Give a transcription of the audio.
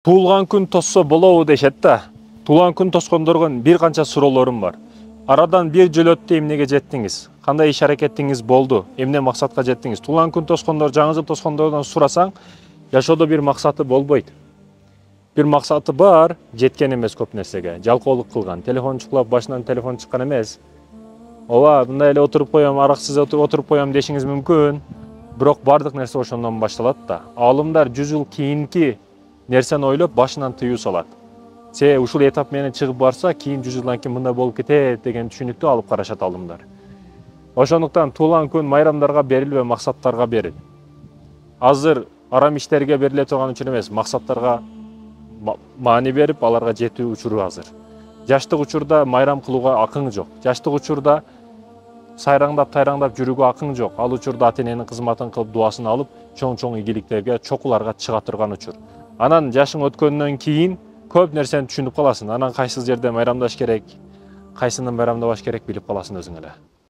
Туылган күн тосса болобу дешет да. Туылган күн тоскондорго бир канча суроолорум бар. Арадан бир жыл өттү, эмнеге жеттиңиз? Кандай иш аракетиңиз болду? Эмне максатка жеттиңиз? Туылган күн тоскондор, жаңы жыл тоскондордон сурасаң, жашоодо бир максаты болбойт. Бир максаты бар, жеткен эмес көп нерсеге. Жалкоолук кылган, телефон чукулап, башынан телефон чыккан эмес. Ооба, мындай эле отуруп коем, араксыз отуруп коем дешиңиз мүмкүн. Бирок бардык нерсе ошондон башталат да. Аалымдар 100 жыл кийинки нерсени ойлоп башынан тыюу салат. Се ушул этап менен чыгып барса, кийин 100 жылдан кийин мындай болуп кетет деген түшүнүктү алып карашат аалымдар. Ошондуктан туулган күн майрамдарга берилбей, максаттарга берил. Азыр арам иштерге бериле турган үчүн эмес, максаттарга маани берип, аларга жетүү учуру азыр. Жаштык учурда майрам кылууга акың жок. Жаштык учурда сайраңдап, тайраңдап жүрүүгө акың жок. Ал учурда ата-эненин кызматын кылып, дуасын алып, чоң ийгиликтерге, чокуларга чыга турган учур. Анан жашың өткөндөн кийин көп нерсени түшүнүп каласың. Анан кайсы жерде майрамдаш керек, кайсыны майрамдабаш керек билип каласың өзүң эле.